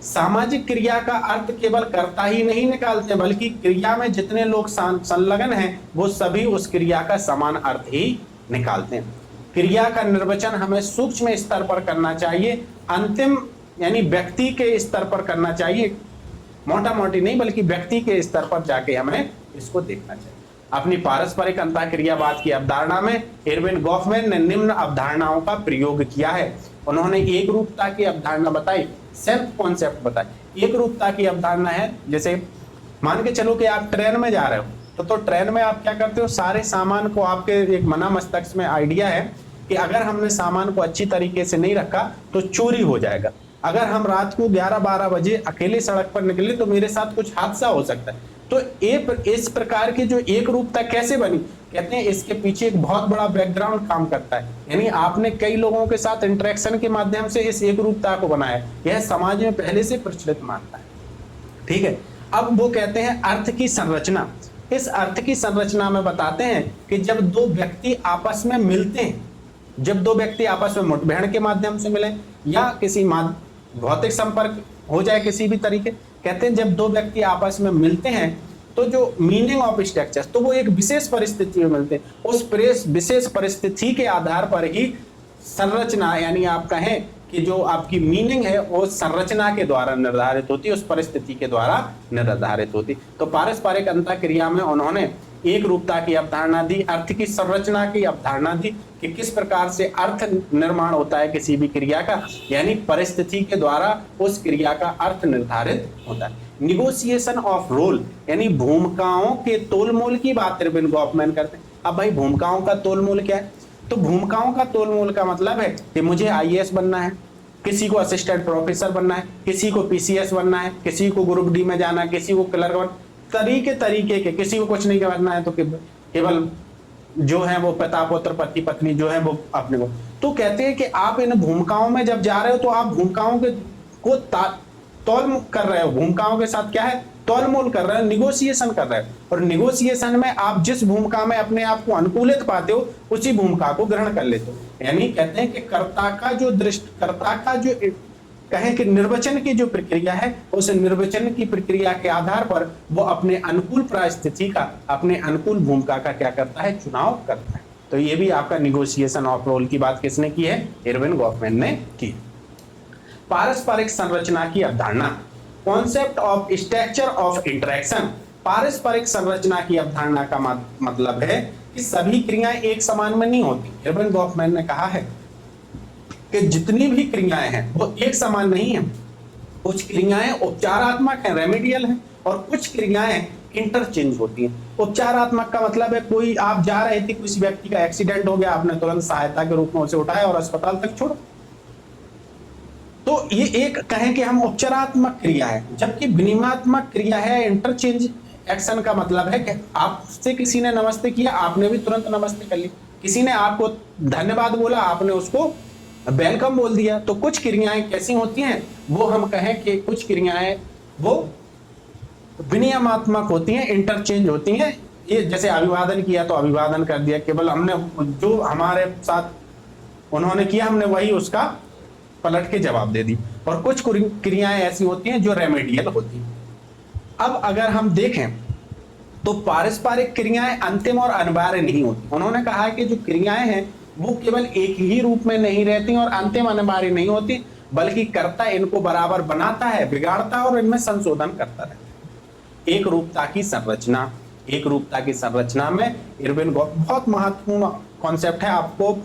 सामाजिक क्रिया का अर्थ केवल कर्ता ही नहीं निकालते, बल्कि क्रिया में जितने लोग संलग्न हैं वो सभी उस क्रिया का समान अर्थ ही निकालते हैं। क्रिया का निर्वचन हमें सूक्ष्म स्तर पर करना चाहिए, अंतिम यानी व्यक्ति के स्तर पर करना चाहिए, मोटा मोटी नहीं बल्कि व्यक्ति के स्तर पर जाके हमें इसको देखना चाहिए। अपनी पारस्परिक अंतःक्रियावाद की अवधारणा में इरविन गॉफमैन ने निम्न अवधारणाओं का प्रयोग किया है। उन्होंने एक रूपता की अवधारणा बताई, सेल्फ कॉन्सेप्ट बताई। एक रूपता की अवधारणा है, जैसे मान के चलो कि आप ट्रेन में जा रहे हो तो ट्रेन में आप क्या करते हो, सारे सामान को, आपके एक मना मस्तिष्क में आइडिया है कि अगर हमने सामान को अच्छी तरीके से नहीं रखा तो चोरी हो जाएगा। अगर हम रात को 11-12 बजे अकेले सड़क पर निकले तो मेरे साथ कुछ हादसा हो सकता है। तो इस प्रकार की जो एक रूपता कैसे बनी, कहते हैं इसके पीछे एक बहुत बड़ा बैकग्राउंड काम करता है। यानी आपने कई लोगों के साथ इंटरेक्शन के माध्यम से इस एक रूपता को बनाया, यह समाज में पहले से प्रचलित मानता है। ठीक है, अब वो कहते हैं अर्थ की संरचना। इस अर्थ की संरचना में बताते हैं कि जब दो व्यक्ति आपस में मिलते हैं, जब दो व्यक्ति आपस में मुठभेड़ के माध्यम से मिले या किसी भौतिक संपर्क हो जाए किसी भी तरीके, कहते हैं जब दो व्यक्ति आपस में मिलते हैं तो जो मीनिंग ऑफ स्ट्रक्चर, तो वो एक विशेष परिस्थिति में मिलते हैं। उस विशेष परिस्थिति के आधार पर ही संरचना, यानी आप कहें कि जो आपकी मीनिंग है वो संरचना के द्वारा निर्धारित होती है, उस परिस्थिति के द्वारा निर्धारित होती। तो पारस्परिक अंतःक्रिया में उन्होंने एक रूपता की अवधारणा दी, अर्थ की संरचना की अवधारणा दी कि किस प्रकार से अर्थ निर्माण होता है किसी भी क्रिया का, यानी परिस्थिति के द्वारा उस क्रिया का अर्थ निर्धारित होता है। निगोशिएशन ऑफ रोल, यानी भूमिकाओं के तोलमोल की बात इरविन गॉफमैन करते हैं। अब भाई भूमिकाओं का तोलमोल क्या है? तो भूमिकाओं का तोल मोल का मतलब है कि मुझे आईएएस बनना है, किसी को असिस्टेंट प्रोफेसर बनना है, किसी को पीसीएस बनना है, किसी को ग्रुप डी में जाना है, किसी को क्लर्क बनना, तरीके के, किसी को कुछ नहीं करना है तो केवल जो है वो पिता पुत्र पति पत्नी जो है वो अपने को। तो कहते हैं कि आप इन भूमिकाओं में जब जा रहे हो तो आप भूमिकाओं के को तौल कर रहे हो, भूमिकाओं के साथ क्या है तौलमोल कर रहे हो, निगोशिएशन कर रहे हो, और निगोशिएशन में आप जिस भूमिका में अपने आप को अनुकूलित पाते हो उसी भूमिका को ग्रहण कर लेते हो। यानी कहते हैं कि कर्ता का जो कहें कि निर्वचन की जो प्रक्रिया है, उस निर्वचन की प्रक्रिया के आधार पर वो अपने अनुकूल परिस्थिति का, अपने अनुकूल भूमिका का क्या करता है, चुनाव करता है। तो ये भी आपका निगोशिएशन ऑफ रोल की बात किसने की है, इरविन गॉफमैन ने की। पारस्परिक संरचना की अवधारणा, concept of structure of interaction. पारस्परिक संरचना की अवधारणा का मतलब है कि सभी क्रियाएं एक समान में नहीं होती। इरविन गॉफमैन ने कहा है कि जितनी भी क्रियाएं हैं वो एक समान नहीं है। कुछ क्रियाएं उपचारात्मक हैं, रेमेडियल हैं, और कुछ क्रियाएं इंटरचेंज होती हैं। उपचारात्मक का मतलब है कोई आप जा रहे थे, किसी व्यक्ति का एक्सीडेंट हो गया, आपने तुरंत सहायता के रूप में उसे उठाया और अस्पताल तक छोड़ा, तो ये एक कहें कि हम उपचारात्मक क्रिया है। जबकि विनिमयात्मक क्रिया है, इंटरचेंज एक्शन का मतलब है कि आपसे किसी ने नमस्ते किया, आपने भी तुरंत नमस्ते कर ली, किसी ने आपको धन्यवाद बोला, आपने उसको वेलकम बोल दिया। तो कुछ क्रियाएं कैसी होती हैं, वो हम कहें कि कुछ क्रियाएं वो विनियमात्मक होती हैं, इंटरचेंज होती हैं। ये जैसे अभिवादन किया तो अभिवादन कर दिया, केवल हमने जो हमारे साथ उन्होंने किया हमने वही उसका पलट के जवाब दे दी। और कुछ क्रियाएं ऐसी होती हैं जो रेमेडियल होती हैं। अब अगर हम देखें तो पारस्परिक क्रियाएं अंतिम और अनिवार्य नहीं होती। उन्होंने कहा है कि जो क्रियाएं हैं वो केवल एक ही रूप में नहीं रहती और अंतिम अनिवार्य नहीं होती, बल्कि कर्ता इनको बराबर बनाता है, बिगाड़ता है और इनमें संशोधन करता रहता है। एक रूपता की संरचना, एक रूपता की संरचना में इरविन बहुत महत्वपूर्ण कॉन्सेप्ट है। आपको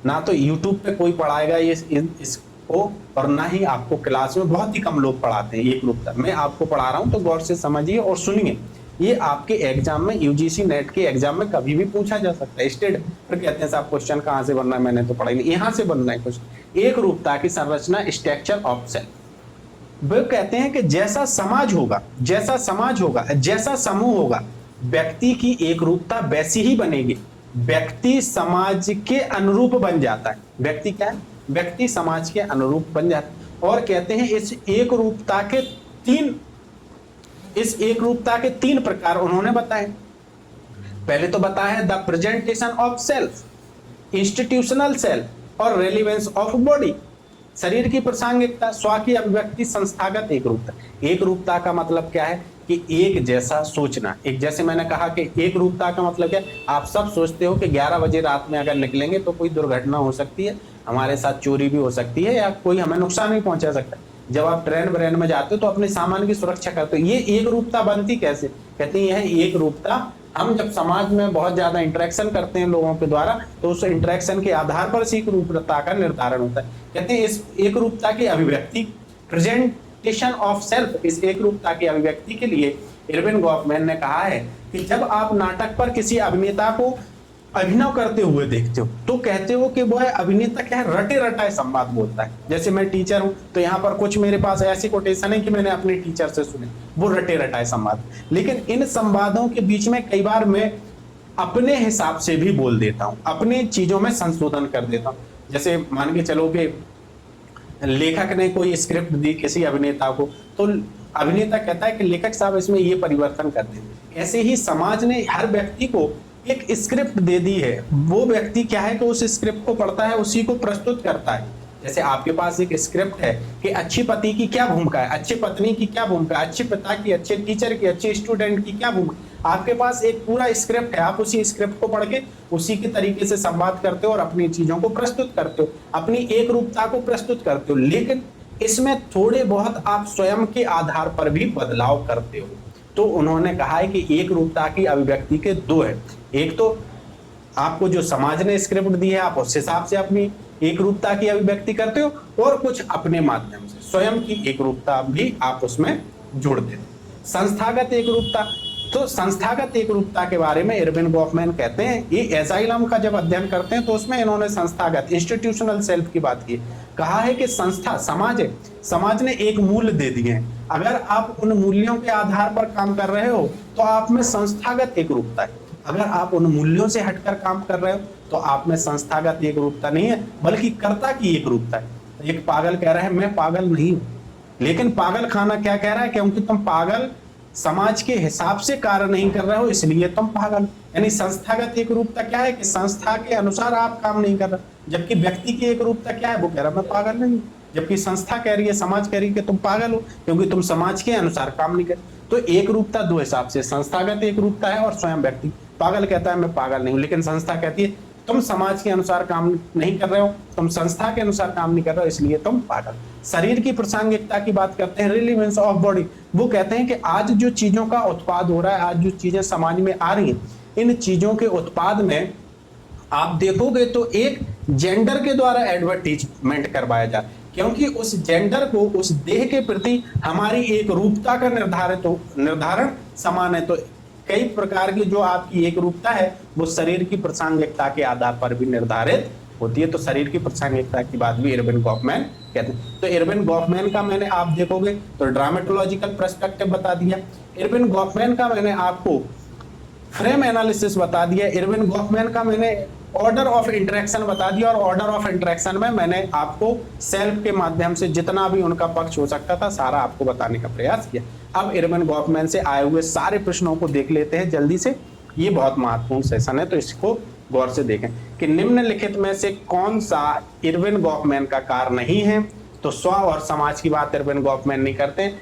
ना तो यूट्यूब पे कोई पढ़ाएगा इसको, और ना ही आपको क्लास में, बहुत ही कम लोग पढ़ाते हैं एक रूपता। मैं आपको पढ़ा रहा हूं तो गौर से समझिए और सुनिए। ये आपके एग्जाम में, यूजीसी नेट के एग्जाम में कभी भी पूछा जा सकता है। स्टेट फिर कहते हैं साहब क्वेश्चन कहां से बनना है, मैंने तो पढ़ा ही नहीं, यहां से बनना है क्वेश्चन। एक रूपता की संरचना, स्ट्रक्चर ऑफ सेल्फ। वो कहते हैं कि जैसा समाज होगा, जैसा समूह होगा, व्यक्ति की एक रूपता वैसी ही बनेगी। व्यक्ति समाज के अनुरूप बन जाता है। व्यक्ति क्या है, व्यक्ति समाज के अनुरूप बन जाता है। और कहते हैं इस एक रूपता के तीन प्रकार उन्होंने बताए। पहले तो बताया है the presentation of self, institutional self और रेलिवेंस ऑफ बॉडी। शरीर की प्रासंगिकता, स्व की अभिव्यक्ति, संस्थागत एक रूपता। एक रूपता का मतलब क्या है कि एक जैसा सोचना। एक जैसे मैंने कहा कि एक रूपता का मतलब क्या, आप सब सोचते हो कि 11 बजे रात में अगर निकलेंगे तो कोई दुर्घटना हो सकती है, हमारे साथ चोरी भी हो सकती है, या कोई हमें नुकसान भी पहुंचा सकता है। जब आप ट्रेन में जाते हो तो अपने सामान की सुरक्षा करते हो। ये एक रूपता बनती कैसे, कहते हैं यह एक रूपता हम जब समाज में बहुत ज्यादा इंटरेक्शन करते हैं लोगों के द्वारा, तो उस इंटरेक्शन के आधार पर एक रूपता का निर्धारण होता है। कहते हैं इस एक रूपता की अभिव्यक्ति, प्रेजेंटेशन ऑफ सेल्फ, इस एक रूपता की अभिव्यक्ति के लिए इरविन गॉफमैन ने कहा है कि जब आप नाटक पर किसी अभिनेता को अभिनय करते हुए देखते हो तो कहते हो कि वह अभिनेता क्या है, रटे रटाए संवाद बोलता है। जैसे मैं टीचर हूं तो यहाँ पर कुछ मेरे पास ऐसी कोटेशन है कि मैंने अपने टीचर से सुने, वो रटे रटाए संवाद। लेकिन इन संवादों के बीच में कई बार मैं अपने हिसाब से भी बोल देता हूं, अपने चीजों में संशोधन कर देता हूं। जैसे मान के चलो कि लेखक ने कोई स्क्रिप्ट दी किसी अभिनेता को, तो अभिनेता कहता है कि लेखक साहब इसमें ये परिवर्तन कर दें। ऐसे ही समाज ने हर व्यक्ति को एक स्क्रिप्ट दे दी है, वो व्यक्ति क्या है कि उस स्क्रिप्ट को पढ़ता है, उसी को प्रस्तुत करता है। जैसे आपके पास एक स्क्रिप्ट है कि अच्छी पति की क्या भूमिका है, अच्छी पत्नी की क्या भूमिका, अच्छे पिता की, अच्छे टीचर की, अच्छे स्टूडेंट की क्या भूमिका। आपके पास एक पूरा स्क्रिप्ट है, आप उसी स्क्रिप्ट को पढ़ के उसी के तरीके से संवाद करते हो और अपनी चीजों को प्रस्तुत करते हो, अपनी एक रूपता को प्रस्तुत करते हो। लेकिन इसमें थोड़े बहुत आप स्वयं के आधार पर भी बदलाव करते हो। तो उन्होंने कहा है कि एक रूपता की अभिव्यक्ति के दो है, एक तो आपको जो समाज ने स्क्रिप्ट दी है आप उस हिसाब से अपनी एक रूपता की अभिव्यक्ति करते हो, और कुछ अपने माध्यम से स्वयं की एक रूपता भी आप उसमें जोड़ देते हो। संस्थागत एक रूपता, तो संस्थागत एकरूपता के बारे में इरविन गॉफमैन कहते हैं, ये एजाइलम का जब अध्ययन करते हैं तो उसमें इन्होंने संस्थागत इंस्टीट्यूशनल सेल्फ की बात की, कहा है कि संस्था समाज है, समाज ने एक मूल्य दे दिए हैं, अगर आप उन मूल्यों के आधार पर काम कर रहे हो तो आप में संस्थागत एकरूपता है, अगर आप उन मूल्यों से हटकर काम कर रहे हो तो आप में संस्थागत एकरूपता नहीं है बल्कि कर्ता की एकरूपता है। एक पागल कह रहा है मैं पागल नहीं हूं, लेकिन पागल खाना क्या कह रहा है, क्योंकि तुम पागल समाज के हिसाब से कार्य नहीं कर रहे हो इसलिए तुम पागल। यानी संस्थागत एकरूपता क्या है कि संस्था के अनुसार आप काम नहीं कर रहे, जबकि व्यक्ति की एकरूपता क्या है, वो कह रहा है मैं पागल नहीं, जबकि संस्था कह रही है, समाज कह रही है कि तुम पागल हो क्योंकि तुम समाज के अनुसार काम नहीं कर। तो एकरूपता दो हिसाब से, संस्थागत एकरूपता है और स्वयं व्यक्ति। पागल कहता है मैं पागल नहीं हूं, लेकिन संस्था कहती है तुम समाज के अनुसार काम नहीं कर रहे हो, तुम संस्था के अनुसार काम नहीं कर रहे हो इसलिए तुम पागल। शरीर की प्रासंगिकता की बात करते हैं, रिलेवेंस ऑफ बॉडी, वो कहते हैं कि आज जो चीजों का उत्पाद हो रहा है, आज जो चीजें समाज में आ रही हैं, इन चीजों के उत्पाद में आप देखोगे तो एक जेंडर के द्वारा एडवर्टीजमेंट करवाया जाए, क्योंकि उस जेंडर को, उस देह के प्रति हमारी एक रूपता का निर्धारण समान है। तो कई प्रकार की जो आपकी एक रूपता है वो शरीर की प्रासंगिकता के आधार पर भी निर्धारित होती है। तो शरीर की प्रासंगिकता की बात भी इरविन गॉफमैन कहते हैं। तो इरविन गॉफमैन का मैंने आप देखोगे तो ड्रामेटोलॉजिकल पर्सपेक्टिव बता दिया, इरविन गॉफमैन का मैंने आपको फ्रेम एनालिसिस बता दिया, इरविन गॉफमैन का मैंने ऑर्डर ऑफ इंटरेक्शन बता दिया, और ऑर्डर ऑफ इंटरेक्शन में मैंने आपको सेल्फ के माध्यम से जितना भी उनका पक्ष हो सकता था सारा आपको बताने का प्रयास किया। अब इरविन गॉफमैन से आए हुए सारे प्रश्नों को देख लेते हैं जल्दी से, ये बहुत महत्वपूर्ण सेशन है तो इसको गौर से देखें कि निम्नलिखित में से कौन सा इरविन गॉफमैन का कार्य नहीं है। तो स्व और समाज की बात इरविन गॉफमैन नहीं करते,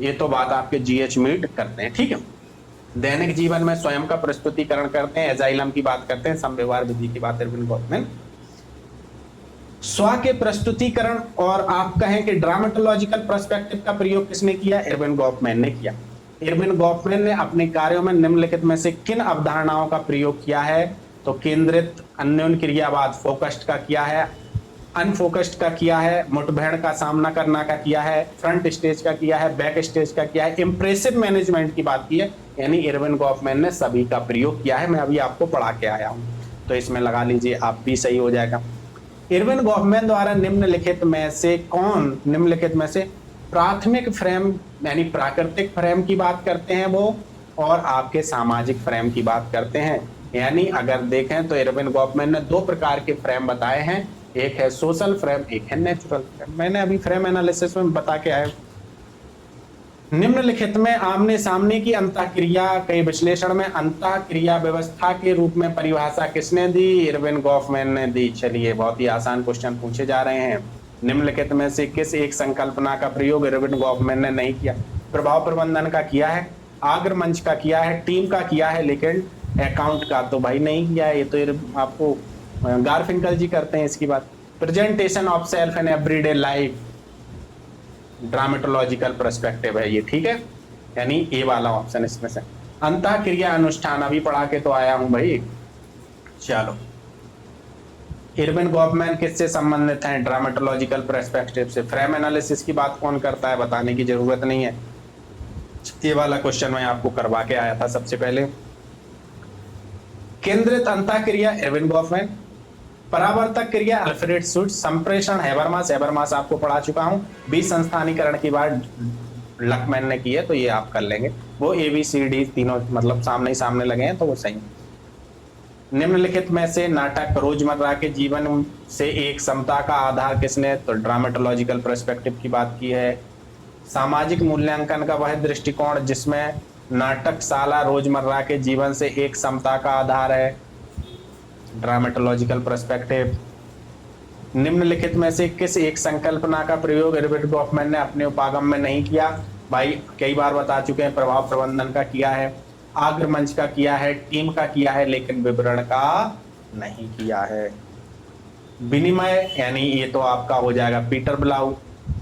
ये तो बात आपके जीएच मीड करते हैं, ठीक है। दैनिक जीवन में स्वयं का प्रस्तुतिकरण करते हैं, एजाइलम की बात करते हैं, समव्यवहार विधि की बात इरविन गॉफमैन। स्व के प्रस्तुतिकरण और आप कहें कि ड्रामेटोलॉजिकल पर्सपेक्टिव का प्रयोग किसने किया, इरविन गॉफमैन ने किया। इरविन गॉफमैन ने अपने कार्यों में निम्नलिखित में से किन अवधारणाओं का प्रयोग किया है, तो केंद्रित अन्योन्य क्रियावाद फोकस्ड का किया है, अनफोकस्ड का किया है, मुठभेड़ का सामना करना का किया है, फ्रंट स्टेज का किया है, बैक स्टेज का किया है, इंप्रेसिव मैनेजमेंट की बात की है। यानी इरविन गॉफमैन ने सभी का प्रयोग किया है, मैं अभी आपको पढ़ा के आया हूं तो इसमें लगा लीजिए आप भी सही हो जाएगा। इरविन गॉफमैन द्वारा निम्नलिखित में से प्राथमिक फ्रेम यानी प्राकृतिक फ्रेम की बात करते हैं वो, और आपके सामाजिक फ्रेम की बात करते हैं। यानी अगर देखें तो इरविन गॉफमैन ने दो प्रकार के फ्रेम बताए हैं, एक है सोशल फ्रेम, एक है नेचुरल फ्रेम। मैंने अभी फ्रेम एनालिसिस में बता के आया। निम्नलिखित में आमने सामने की अंतःक्रिया के विश्लेषण में अंतःक्रिया व्यवस्था के रूप में परिभाषा किसने दी, इरविन गॉफमैन ने दी। चलिए बहुत ही आसान क्वेश्चन पूछे जा रहे हैं। निम्नलिखित में से किस एक संकल्पना का प्रयोग इरविन गॉफमैन ने नहीं किया, प्रभाव प्रबंधन का किया है, आग्रमंच का किया है, टीम का किया है, लेकिन अकाउंट का तो भाई नहीं किया है। ये तो आपको गारफिंकल जी करते हैं इसकी बात। Presentation of self in everyday life dramaturgical perspective है ये, ठीक है, यानी ए वाला ऑप्शन इसमें से। अंतःक्रिया अनुष्ठान अभी पढ़ा के तो आया हूं भाई। चलो इरविन गॉफमैन किससे संबंधित हैं, ड्रामेटोलॉजिकल पर्सपेक्टिव से। फ्रेम एनालिसिस की बात कौन करता है, बताने की जरूरत नहीं है, ये वाला क्वेश्चन मैं आपको करवा के आया था सबसे पहले। केंद्रित अंतःक्रिया इरविन गॉफमैन, परावर्तक क्रिया अल्फ्रेड शुट्ज, संप्रेषण हैबरमास आपको पढ़ा चुका हूं। बी संस्थानीकरण की बात लकमैन ने की है तो ये आप कर लेंगे, वो ABCD तीनों मतलब सामने ही सामने लगे हैं तो वो सही। निम्नलिखित में से नाटक रोजमर्रा के जीवन से एक समता का आधार किसने, तो ड्रामेटोलॉजिकल पर्सपेक्टिव की बात की है। सामाजिक मूल्यांकन का वह दृष्टिकोण जिसमें नाटकशाला रोजमर्रा के जीवन से एक समता का आधार है, ड्रामेटोलॉजिकल पर्सपेक्टिव। निम्नलिखित में से किस एक संकल्पना का प्रयोग इरविन गॉफमैन ने अपने उपागम में नहीं किया, भाई कई बार बता चुके हैं, प्रभाव प्रबंधन का किया है, आग्रमंच का किया है, टीम का किया है, लेकिन विवरण का नहीं किया है। विनिमय यानी ये तो आपका हो जाएगा पीटर ब्लाउ।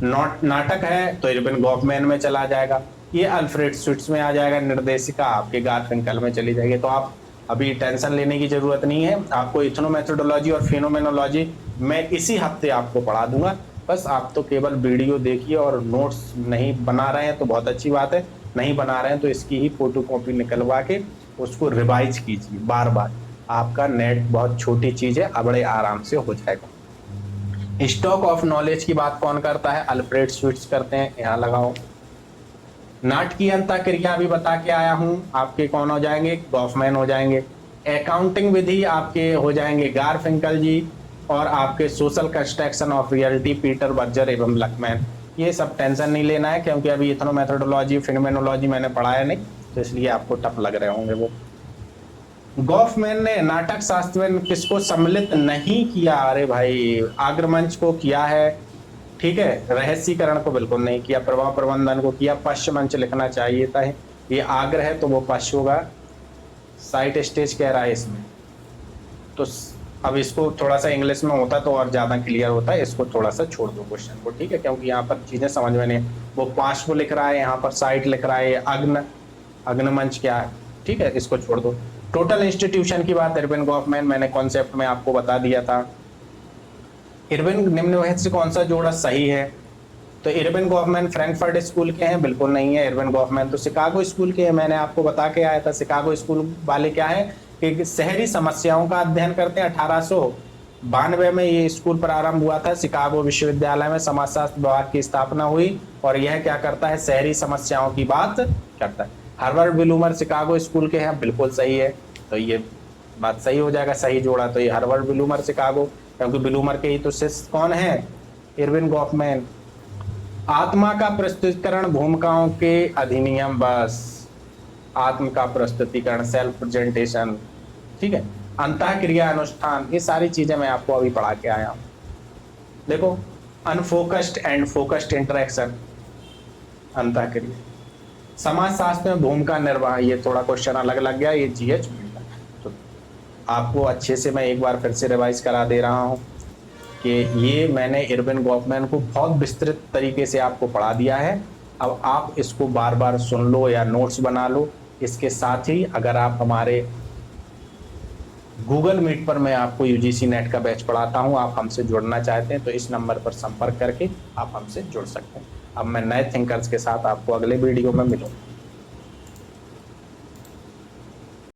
नाटक है तो इरविन गॉफमैन में चला जाएगा, ये अल्फ्रेड शुट्ज में आ जाएगा, निर्देशिका आपके गारफिंकल में चली जाएगी। तो आप अभी टेंशन लेने की जरूरत नहीं है, आपको इथनोमेथोडोलॉजी और फिनोमेनोलॉजी मैं इसी हफ्ते आपको पढ़ा दूंगा, बस आप तो केवल वीडियो देखिए और नोट्स नहीं बना रहे हैं तो बहुत अच्छी बात है, नहीं बना रहे हैं तो इसकी ही फोटो कॉपी निकलवा के उसको रिवाइज कीजिए बार बार। आपका नेट बहुत छोटी चीज है, बड़े आराम से हो जाएगा। स्टॉक ऑफ नॉलेज की बात कौन करता है? अल्फ्रेड स्विट्ज करते हैं, यहाँ लगाओ। नाटकीय अंतःक्रिया भी बता के आया हूं, आपके कौन हो जाएंगे? गॉफमैन हो जाएंगे। अकाउंटिंग विधि आपके हो जाएंगे गारफिंकल जी, और आपके social construction of reality Peter Berger एवं लकमैन। ये सब टेंशन नहीं लेना है, क्योंकि अभी इथनो मेथोडोलॉजी फिनोमेनोलॉजी मैंने पढ़ाया नहीं, तो इसलिए आपको टफ लग रहे होंगे वो। गॉफमैन ने नाटक शास्त्र में किसको सम्मिलित नहीं किया? अरे भाई, आग्रमंच को किया है, ठीक है, रहस्यीकरण को बिल्कुल नहीं किया, प्रभाव प्रबंधन को किया, पश्च मंच लिखना चाहिए था। ये आग्रह है तो वो पश्च होगा, साइट स्टेज कह रहा है इसमें। तो अब इसको थोड़ा सा इंग्लिश में होता तो और ज्यादा क्लियर होता है, इसको थोड़ा सा छोड़ दो क्वेश्चन को, ठीक है, क्योंकि यहाँ पर चीजें समझ में नहीं। वो पार्श्व लिख रहा है, यहाँ पर साइट लिख रहा है, अग्नमंच क्या है, ठीक है, इसको छोड़ दो। टोटल इंस्टीट्यूशन की बात इरविन गॉफमैन, मैंने कॉन्सेप्ट में आपको बता दिया था। इरविन निम्नलिखित से कौन सा जोड़ा सही है? तो इरविन गॉफमैन फ्रैंकफर्ट स्कूल के हैं? बिल्कुल नहीं है। इरविन गॉफमैन तो शिकागो स्कूल के हैं, मैंने आपको बता के आया था। शिकागो स्कूल वाले क्या है कि शहरी समस्याओं का अध्ययन करते हैं। 1892 में ये स्कूल प्रारंभ हुआ था, शिकागो विश्वविद्यालय में समाजशास्त्र विभाग की स्थापना हुई, और यह क्या करता है? शहरी समस्याओं की बात करता है। हार्वर्ड विलूमर शिकागो स्कूल के हैं, बिल्कुल सही है, तो ये बात सही हो जाएगा, सही जोड़ा तो ये हार्वर्ड विलूमर शिकागो, क्योंकि विलूमर के ही तो शिष्य कौन है? Irwin Goffman. आत्मा का प्रस्तुतिकरण भूमिकाओं के अधिनियम, बस आत्म का प्रस्तुतिकरण, सेल्फ प्रेजेंटेशन, ठीक है। अंतःक्रिया अनुष्ठान, ये सारी चीजें मैं आपको अभी पढ़ा के आया हूं। देखो, अनफोकस्ड एंड फोकस्ड इंटरेक्शन, अंतःक्रिया। समाजशास्त्र में भूमिका निर्वाह, ये थोड़ा क्वेश्चन अलग लग गया, ये जीएच तो आपको अच्छे से मैं एक बार फिर से रिवाइज करा दे रहा हूं कि ये मैंने इरविन गॉफमैन को बहुत विस्तृत तरीके से आपको पढ़ा दिया है। अब आप इसको बार बार सुन लो या नोट्स बना लो। इसके साथ ही अगर आप हमारे गूगल मीट पर मैं आपको यूजीसी नेट का बैच पढ़ाता हूं, आप हमसे जुड़ना चाहते हैं तो इस नंबर पर संपर्क करके आप हमसे जुड़ सकते हैं। अब मैं नए थिंकर्स के साथ आपको अगले वीडियो में मिलूंगा।